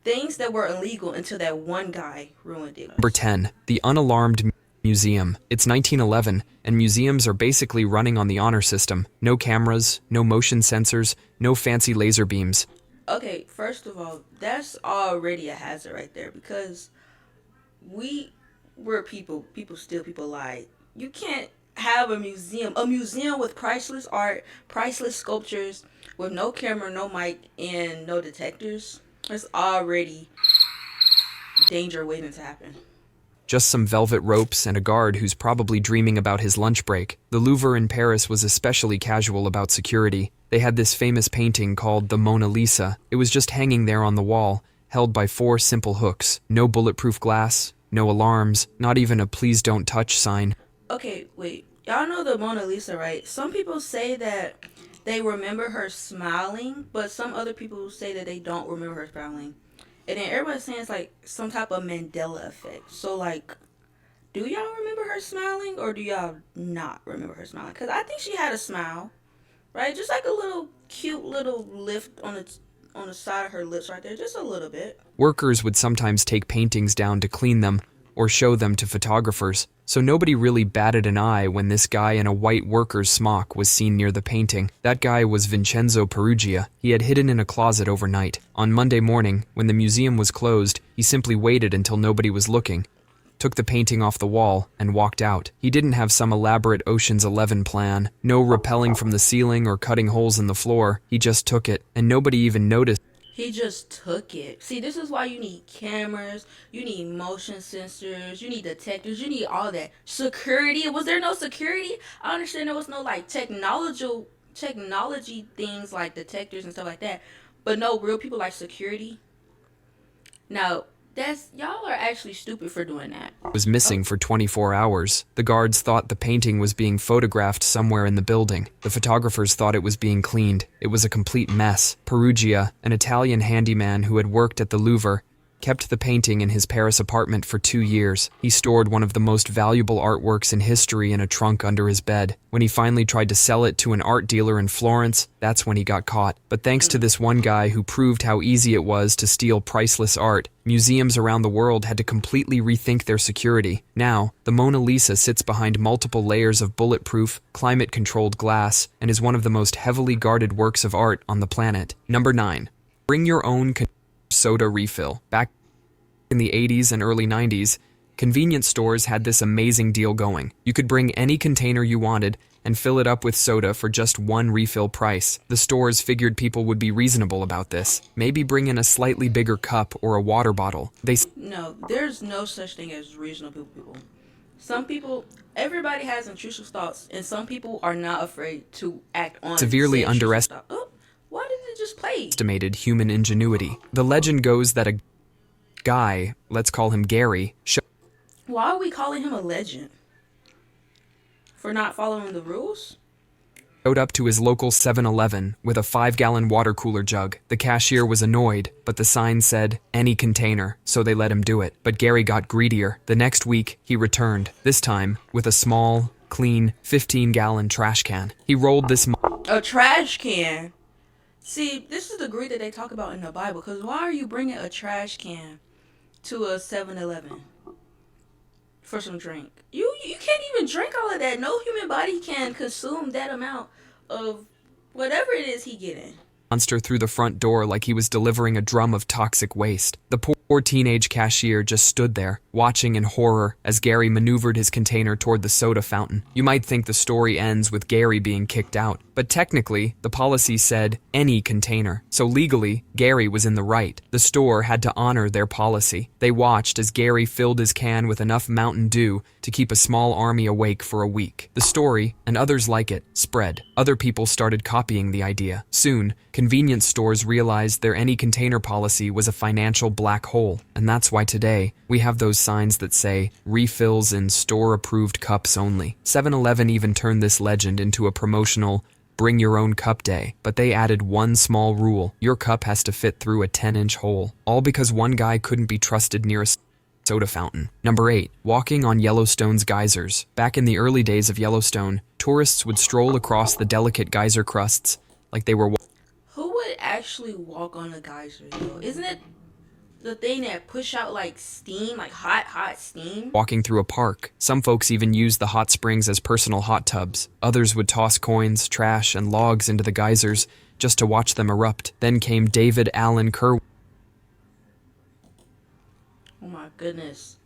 things that were illegal until that one guy ruined it. Number 10. The Unalarmed Museum. It's 1911, and museums are basically running on the honor system. No cameras, no motion sensors, no fancy laser beams. Okay, first of all, that's already a hazard right there because we were people. People steal, people lie. You can't have a museum with priceless art, priceless sculptures, with no camera, no mic, and no detectors. There's already danger waiting to happen. Just some velvet ropes and a guard who's probably dreaming about his lunch break. The Louvre in Paris was especially casual about security. They had this famous painting called the Mona Lisa. It was just hanging there on the wall, held by 4 simple hooks. No bulletproof glass, no alarms, not even a please don't touch sign. Okay, wait. Y'all know the Mona Lisa, right? Some people say that they remember her smiling, but some other people say that they don't remember her smiling. And then everybody's saying it's like some type of Mandela effect. So, like, do y'all remember her smiling or do y'all not remember her smiling? Because I think she had a smile, right? Just like a little cute little lift on the side of her lips right there, just a little bit. Workers would sometimes take paintings down to clean them or show them to photographers, so nobody really batted an eye when this guy in a white worker's smock was seen near the painting. That guy was Vincenzo Peruggia. He had hidden in a closet overnight. On Monday morning, when the museum was closed, he simply waited until nobody was looking, took the painting off the wall, and walked out. He didn't have some elaborate Ocean's 11 plan, no rappelling from the ceiling or cutting holes in the floor. He just took it, and nobody even noticed. He just took it. See, this is why you need cameras, you need motion sensors, you need detectors, you need all that. Security. Was there no security? I understand there was no like technology things like detectors and stuff like that. But no real people like security. Now, that's y'all are actually stupid for doing that. Was missing for 24 hours. The guards thought the painting was being photographed somewhere in the building. The photographers thought it was being cleaned. It was a complete mess. Peruggia, an Italian handyman who had worked at the Louvre, kept the painting in his Paris apartment for 2 years. He stored one of the most valuable artworks in history in a trunk under his bed. When he finally tried to sell it to an art dealer in Florence, that's when he got caught. But thanks to this one guy who proved how easy it was to steal priceless art, museums around the world had to completely rethink their security. Now, the Mona Lisa sits behind multiple layers of bulletproof, climate-controlled glass and is one of the most heavily guarded works of art on the planet. Number 9. Bring your own soda refill. Back in the 80s and early 90s, convenience stores had this amazing deal going. You could bring any container you wanted and fill it up with soda for just one refill price. The stores figured people would be reasonable about this. Maybe bring in a slightly bigger cup or a water bottle. No, there's no such thing as reasonable people. Some people, everybody has intrusive thoughts, and some people are not afraid to act on severely said intrusive thought. underestimated Oh, why did it just play? human ingenuity. The legend goes that a guy, let's call him Gary, Why are we calling him a legend? For not following the rules? showed up to his local 7-Eleven with a 5-gallon water cooler jug. The cashier was annoyed, but the sign said, any container, so they let him do it. But Gary got greedier. The next week, he returned, this time with a small, clean, 15-gallon trash can. He rolled this A trash can. See, this is the greed that they talk about in the Bible, because why are you bringing a trash can to a 7-Eleven for some drink? You can't even drink all of that. No human body can consume that amount of whatever it is he getting. monster through the front door like he was delivering a drum of toxic waste. The poor teenage cashier just stood there, watching in horror as Gary maneuvered his container toward the soda fountain. You might think the story ends with Gary being kicked out, but technically, the policy said any container. So legally, Gary was in the right. The store had to honor their policy. They watched as Gary filled his can with enough Mountain Dew to keep a small army awake for a week. The story, and others like it, spread. Other people started copying the idea. Soon, convenience stores realized their any container policy was a financial black hole, and that's why today, we have those signs that say, refills in store-approved cups only. 7-Eleven even turned this legend into a promotional bring your own cup day, but they added one small rule. Your cup has to fit through a 10-inch hole. All because one guy couldn't be trusted near a soda fountain. Number 8. Walking on Yellowstone's geysers. Back in the early days of Yellowstone, tourists would stroll across the delicate geyser crusts like they were Who would actually walk on a geyser, though? Isn't it the thing that push out like steam, like hot steam. Walking through a park. Some folks even used the hot springs as personal hot tubs. Others would toss coins, trash, and logs into the geysers just to watch them erupt. Then came David Allen Kerr Oh my goodness.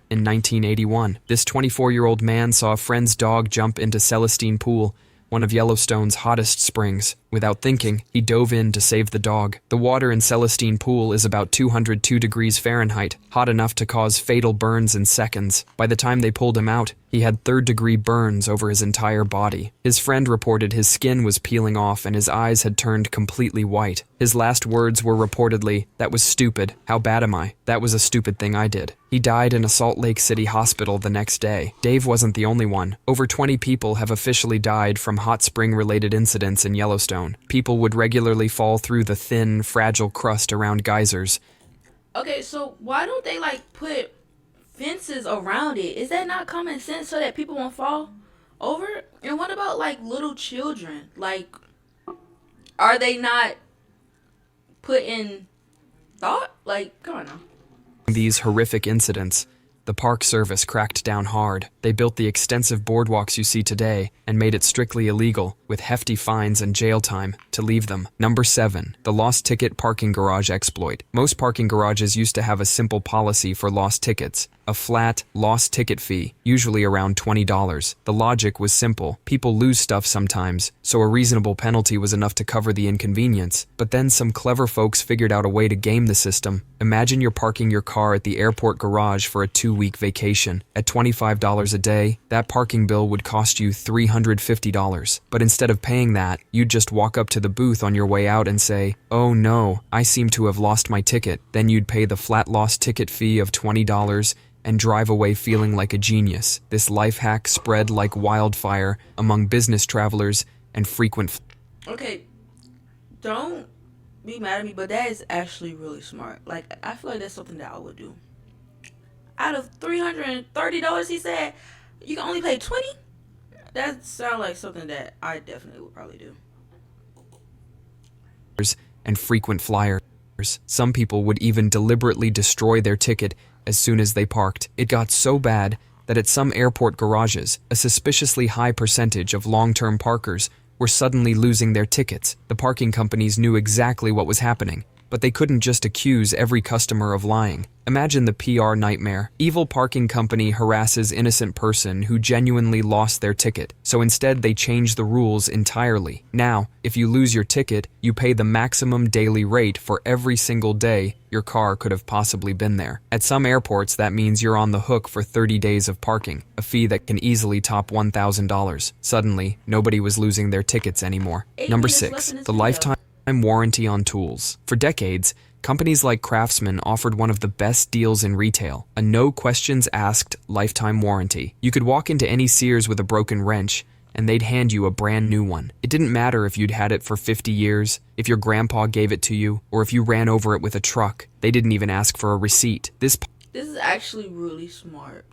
in 1981. This 24-year-old man saw a friend's dog jump into Celestine Pool, one of Yellowstone's hottest springs. Without thinking, he dove in to save the dog. The water in Celestine Pool is about 202 degrees Fahrenheit, hot enough to cause fatal burns in seconds. By the time they pulled him out, he had third-degree burns over his entire body. His friend reported his skin was peeling off and his eyes had turned completely white. His last words were reportedly, "That was stupid. How bad am I? That was a stupid thing I did." He died in a Salt Lake City hospital the next day. Dave wasn't the only one. Over 20 people have officially died from hot spring-related incidents in Yellowstone. People would regularly fall through the thin, fragile crust around geysers. Okay, so why don't they like put fences around it? Is that not common sense so that people won't fall over? And what about like little children? Like, are they not put in thought? Like, come on now. These horrific incidents, the Park Service cracked down hard. They built the extensive boardwalks you see today and made it strictly illegal, with hefty fines and jail time, to leave them. Number 7. The lost ticket parking garage exploit. Most parking garages used to have a simple policy for lost tickets. A flat, lost ticket fee, usually around $20. The logic was simple. People lose stuff sometimes, so a reasonable penalty was enough to cover the inconvenience. But then some clever folks figured out a way to game the system. Imagine you're parking your car at the airport garage for a 2-week vacation. At $25 a day, that parking bill would cost you $350. But instead of paying that, you'd just walk up to the booth on your way out and say, "Oh no, I seem to have lost my ticket." Then you'd pay the flat lost ticket fee of $20 and drive away feeling like a genius. This life hack spread like wildfire among business travelers and frequent Okay, don't be mad at me, but that is actually really smart. Like, I feel like that's something that I would do. Out of $330, he said, you can only pay 20. That sounds like something that I definitely would probably do. and frequent flyers. Some people would even deliberately destroy their ticket as soon as they parked. It got so bad that at some airport garages, a suspiciously high percentage of long-term parkers were suddenly losing their tickets. The parking companies knew exactly what was happening, but they couldn't just accuse every customer of lying. Imagine the PR nightmare. Evil parking company harasses innocent person who genuinely lost their ticket, so instead they change the rules entirely. Now, if you lose your ticket, you pay the maximum daily rate for every single day your car could have possibly been there. At some airports, that means you're on the hook for 30 days of parking, a fee that can easily top $1,000. Suddenly, nobody was losing their tickets anymore. Number 6, the lifetime warranty on tools. For decades, companies like Craftsman offered one of the best deals in retail, a no-questions-asked lifetime warranty. You could walk into any Sears with a broken wrench, and they'd hand you a brand new one. It didn't matter if you'd had it for 50 years, if your grandpa gave it to you, or if you ran over it with a truck. They didn't even ask for a receipt. This is actually really smart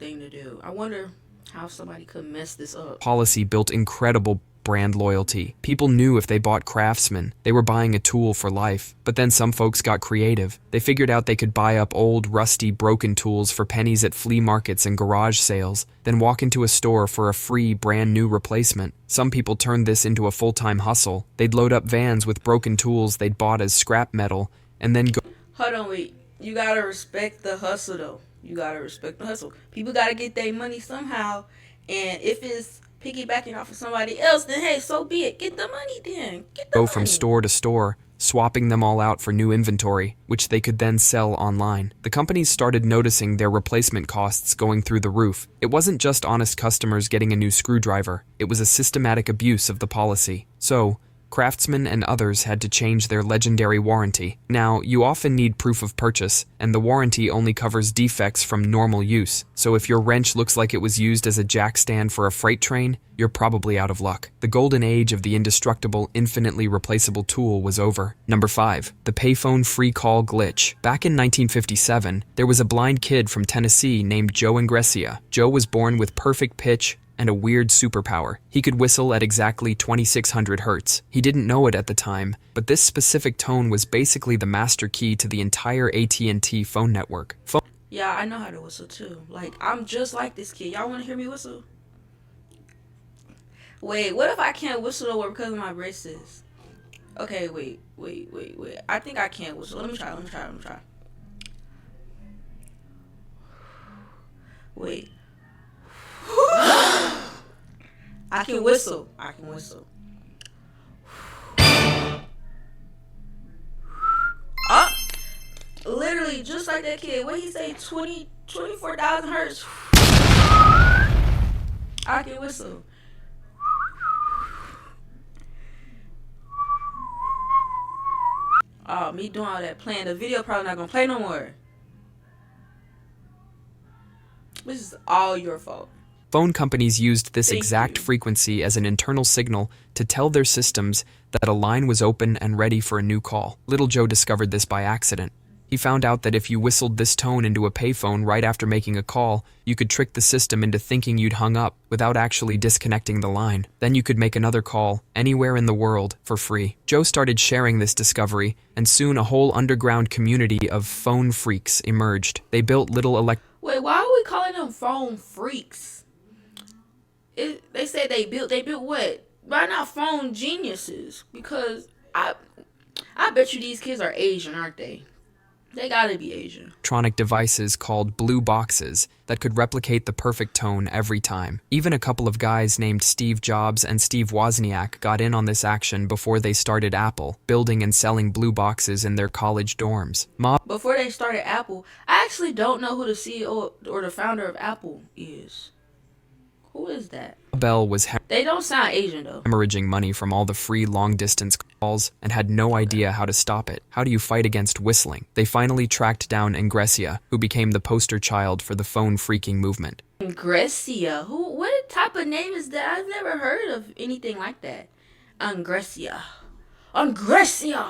thing to do. I wonder how somebody could mess this up. Policy built incredible brand loyalty. People knew if they bought Craftsman, they were buying a tool for life. But then some folks got creative. They figured out they could buy up old, rusty, broken tools for pennies at flea markets and garage sales, then walk into a store for a free, brand new replacement. Some people turned this into a full-time hustle. They'd load up vans with broken tools they'd bought as scrap metal, and then go... Hold on, wait. You gotta respect the hustle, though. You gotta respect the hustle. People gotta get their money somehow, and if it's piggybacking off of somebody else, then hey, so be it. Get the money then. Get the money. Go from store to store, swapping them all out for new inventory, which they could then sell online. The companies started noticing their replacement costs going through the roof. It wasn't just honest customers getting a new screwdriver. It was a systematic abuse of the policy. So, Craftsman and others had to change their legendary warranty. Now, you often need proof of purchase, and the warranty only covers defects from normal use. So if your wrench looks like it was used as a jack stand for a freight train, you're probably out of luck. The golden age of the indestructible, infinitely replaceable tool was over. Number 5, the payphone free call glitch. Back in 1957, there was a blind kid from Tennessee named Joe Ingressia. Joe was born with perfect pitch, and a weird superpower. He could whistle at exactly 2600 hertz. He didn't know it at the time, but this specific tone was basically the master key to the entire AT&T phone network. Yeah, I know how to whistle too. Like, I'm just like this kid. Y'all want to hear me whistle? Wait, what if I can't whistle no more because of my braces? Okay, wait. I think I can whistle. Let me try. Wait. I can whistle. Oh, literally just like that kid. What did he say? 24,000 hertz. I can whistle. Oh, me doing all that playing. The video probably not gonna play no more. This is all your fault. Phone companies used this Thank exact you. frequency as an internal signal to tell their systems that a line was open and ready for a new call. Little Joe discovered this by accident. He found out that if you whistled this tone into a payphone right after making a call, you could trick the system into thinking you'd hung up without actually disconnecting the line. Then you could make another call anywhere in the world for free. Joe started sharing this discovery, and soon a whole underground community of phone freaks emerged. They built little Wait, why are we calling them phone freaks? They said they built what? Why not phone geniuses? Because I bet you these kids are Asian, aren't they? They gotta be Asian. electronic devices called blue boxes that could replicate the perfect tone every time. Even a couple of guys named Steve Jobs and Steve Wozniak got in on this action before they started Apple, building and selling blue boxes in their college dorms. Before they started Apple, I actually don't know who the CEO or the founder of Apple is. Who is that? Bell was They don't sound Asian though. hemorrhaging money from all the free long-distance calls and had no idea how to stop it. How do you fight against whistling? They finally tracked down Ingressia, who became the poster child for the phone freaking movement. Ingressia. What type of name is that? I've never heard of anything like that. Ingressia. Ingressia.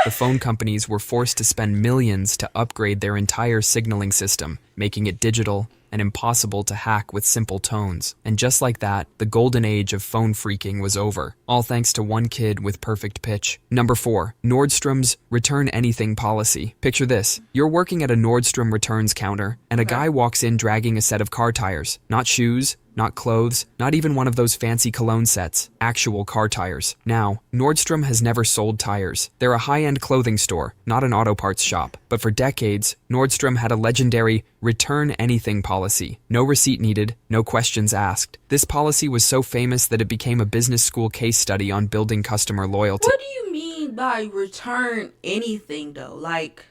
The phone companies were forced to spend millions to upgrade their entire signaling system, making it digital and impossible to hack with simple tones. And just like that, the golden age of phone freaking was over, all thanks to one kid with perfect pitch. Number 4, Nordstrom's return anything policy. Picture this. You're working at a Nordstrom returns counter, and a guy walks in dragging a set of car tires. Not shoes, not clothes, not even one of those fancy cologne sets. Actual car tires. Now, Nordstrom has never sold tires. They're a high-end clothing store, not an auto parts shop. But for decades, Nordstrom had a legendary return anything policy. No receipt needed, no questions asked. This policy was so famous that it became a business school case study on building customer loyalty. What do you mean by return anything though? Like,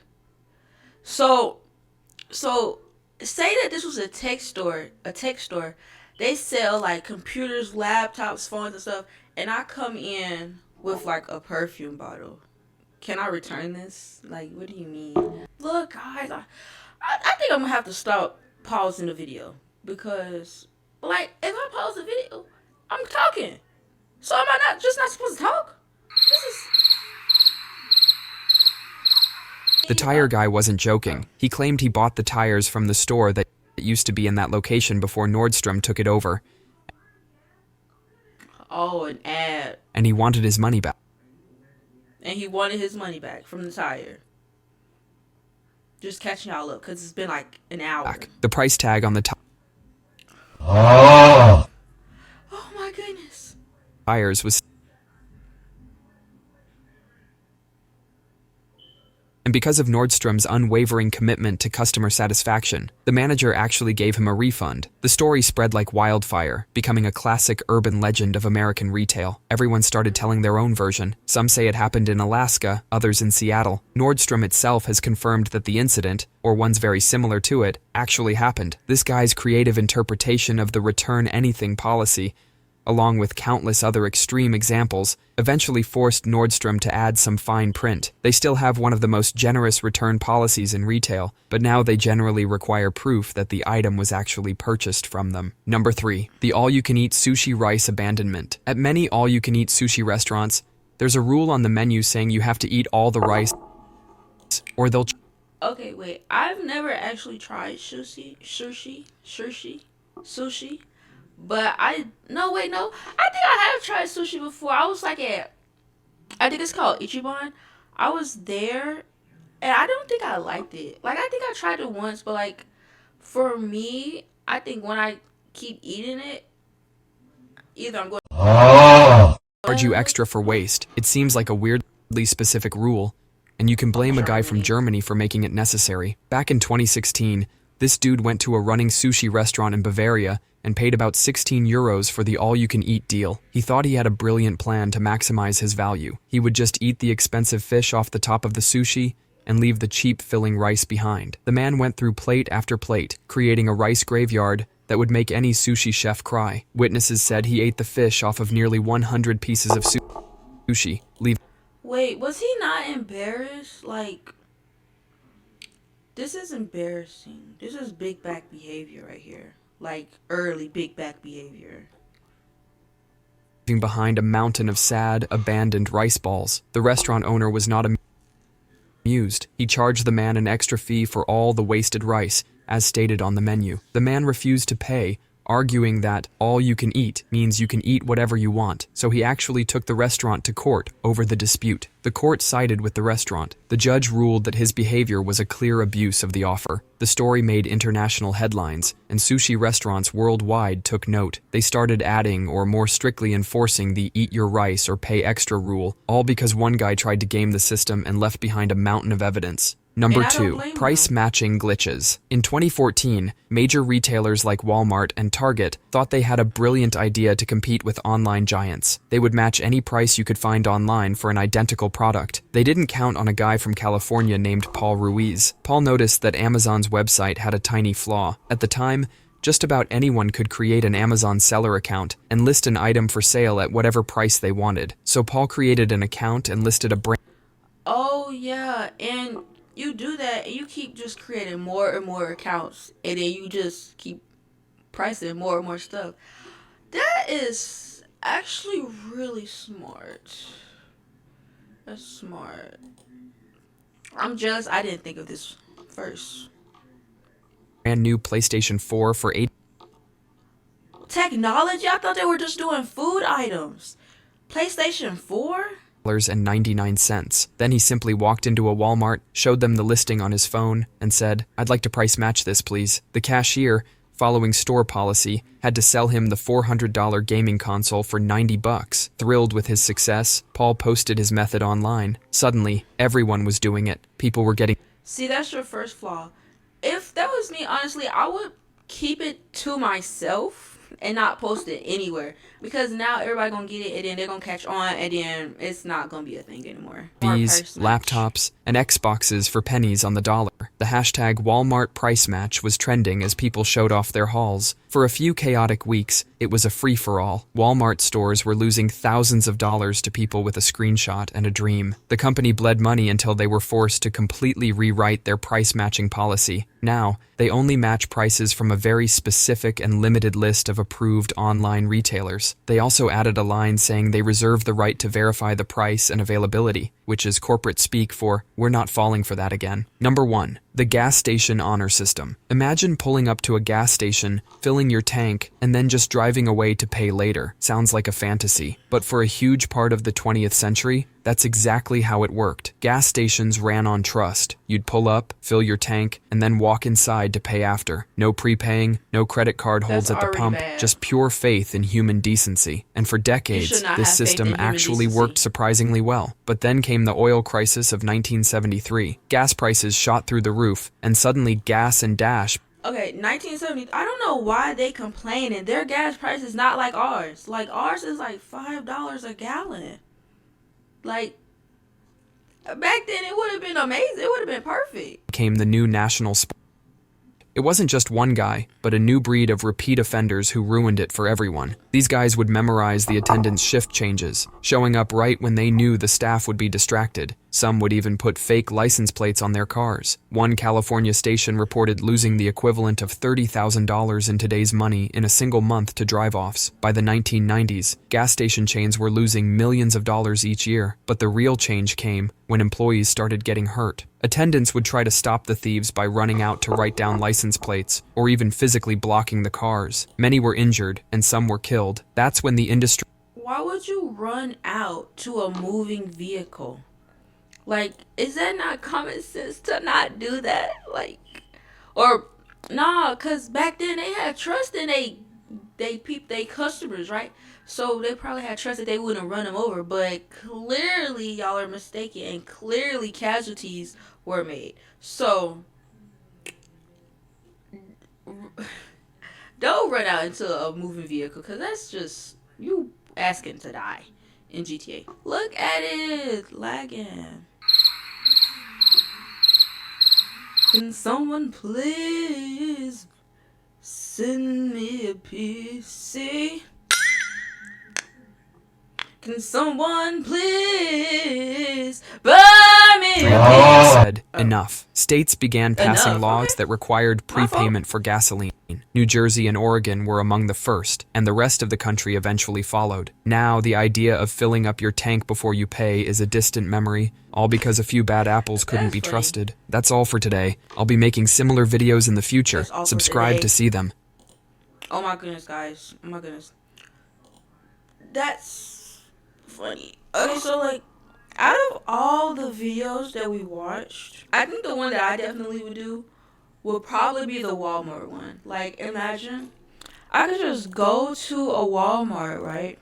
so say that this was a tech store. They sell like computers, laptops, phones and stuff, and I come in with like a perfume bottle. Can I return this? Like, what do you mean? Look, guys, I think I'm gonna have to stop pausing the video because, like, if I pause the video, I'm talking. So am I not supposed to talk? This is. The tire guy wasn't joking. He claimed he bought the tires from the store that used to be in that location before Nordstrom took it over. Oh, an ad. And he wanted his money back. And he wanted his money back from the tire. Just catching y'all up because it's been like an hour. The price tag on the Oh my goodness. tires was... And because of Nordstrom's unwavering commitment to customer satisfaction, the manager actually gave him a refund. The story spread like wildfire, becoming a classic urban legend of American retail. Everyone started telling their own version. Some say it happened in Alaska, others in Seattle. Nordstrom itself has confirmed that the incident, or ones very similar to it, actually happened. This guy's creative interpretation of the return anything policy, along with countless other extreme examples, eventually forced Nordstrom to add some fine print. They still have one of the most generous return policies in retail, but now they generally require proof that the item was actually purchased from them. Number 3, the all-you-can-eat sushi rice abandonment. At many all-you-can-eat sushi restaurants, there's a rule on the menu saying you have to eat all the rice, or they'll... Okay, wait. I've never actually tried sushi. sushi. But I no wait no, I think I have tried sushi before. I was like at I think it's called Ichiban. I was there and I don't think I liked it. Like I think I tried it once, but like for me, I think when I keep eating it, either I'm going Charge you extra for waste. It seems like a weirdly specific rule, and you can blame a guy from Germany for making it necessary. Back in 2016, this dude went to a running sushi restaurant in Bavaria and paid about 16 euros for the all-you-can-eat deal. He thought he had a brilliant plan to maximize his value. He would just eat the expensive fish off the top of the sushi and leave the cheap filling rice behind. The man went through plate after plate, creating a rice graveyard that would make any sushi chef cry. Witnesses said he ate the fish off of nearly 100 pieces of sushi, leaving. Wait, was he not embarrassed? Like, this is embarrassing. This is big back behavior right here. Like, early big back behavior. Behind a mountain of sad, abandoned rice balls. The restaurant owner was not amused. He charged the man an extra fee for all the wasted rice, as stated on the menu. The man refused to pay, arguing that all you can eat means you can eat whatever you want, so he actually took the restaurant to court over the dispute. The court sided with the restaurant. The judge ruled that his behavior was a clear abuse of the offer. The story made international headlines, and sushi restaurants worldwide took note. They started adding or more strictly enforcing the eat your rice or pay extra rule, all because one guy tried to game the system and left behind a mountain of evidence. Number 2, price matching glitches. In 2014, major retailers like Walmart and Target thought they had a brilliant idea to compete with online giants. They would match any price you could find online for an identical product. They didn't count on a guy from California named Paul Ruiz. Paul noticed that Amazon's website had a tiny flaw. At the time, just about anyone could create an Amazon seller account and list an item for sale at whatever price they wanted. So Paul created an account and listed a brand. Oh yeah, and you do that and you keep just creating more and more accounts and then you just keep pricing more and more stuff. That is actually really smart. That's smart. I'm jealous I didn't think of this first. Brand new PlayStation 4 for $8. Technology? I thought they were just doing food items. PlayStation 4? And 99 cents. Then he simply walked into a Walmart, showed them the listing on his phone, and said, "I'd like to price match this, please." The cashier, following store policy, had to sell him the $400 gaming console for $90. Thrilled with his success, Paul posted his method online. Suddenly, everyone was doing it. People were getting. See, that's your first flaw. If that was me, honestly, I would keep it to myself and not post it anywhere, because now everybody gonna get it and then they're gonna catch on and then it's not gonna be a thing anymore. TVs, laptops, and Xboxes for pennies on the dollar. The hashtag Walmart price match was trending as people showed off their hauls. For a few chaotic weeks, it was a free-for-all. Walmart stores were losing thousands of dollars to people with a screenshot and a dream. The company bled money until they were forced to completely rewrite their price matching policy. Now, they only match prices from a very specific and limited list of approved online retailers. They also added a line saying they reserve the right to verify the price and availability, which is corporate speak for, "We're not falling for that again." Number 1. The gas station honor system. Imagine pulling up to a gas station, filling your tank, and then just driving away to pay later. Sounds like a fantasy. But for a huge part of the 20th century, that's exactly how it worked. Gas stations ran on trust. You'd pull up, fill your tank, and then walk inside to pay after. No prepaying, no credit card holds at the pump, just pure faith in human decency. And for decades, this system actually worked surprisingly well. But then came the oil crisis of 1973. Gas prices shot through the roof, and suddenly gas and dash. Okay, 1970. I don't know why they complaining. Their gas price is not like ours. Like ours is like $5 a gallon. Like back then, it would have been amazing. It would have been perfect. Became the new national sport. It wasn't just one guy, but a new breed of repeat offenders who ruined it for everyone. These guys would memorize the attendant's shift changes, showing up right when they knew the staff would be distracted. Some would even put fake license plates on their cars. One California station reported losing the equivalent of $30,000 in today's money in a single month to drive-offs. By the 1990s, gas station chains were losing millions of dollars each year, but the real change came when employees started getting hurt. Attendants would try to stop the thieves by running out to write down license plates, or even physically blocking the cars. Many were injured, and some were killed. That's when the industry... Why would you run out to a moving vehicle? Like, is that not common sense to not do that? Like, or nah, cause back then they had trust in they customers, right? So they probably had trust that they wouldn't run them over. But clearly y'all are mistaken, and clearly casualties were made. So don't run out into a moving vehicle, cause that's just you asking to die in GTA. Look at it lagging. Can someone please send me a PC? Can someone please buy me a PC? said, enough. States began passing Enough, laws okay. that required prepayment for gasoline. New Jersey and Oregon were among the first, and the rest of the country eventually followed. Now, the idea of filling up your tank before you pay is a distant memory, all because a few bad apples couldn't That's be funny. trusted. That's all for today. I'll be making similar videos in the future. That's all for Subscribe today. to see them. Oh my goodness, guys. Oh my goodness. That's funny. Okay, so like, out of all the videos that we watched, I think the one that I definitely would do would probably be the Walmart one. Like, imagine I could just go to a Walmart, right?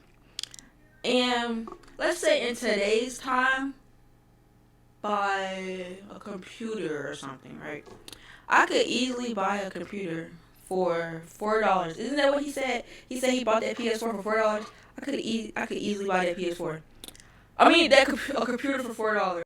And let's say in today's time, buy a computer or something, right? I could easily buy a computer for $4. Isn't that what he said? He said he bought that PS4 for $4. I could easily buy that PS4. I mean, a computer for $4.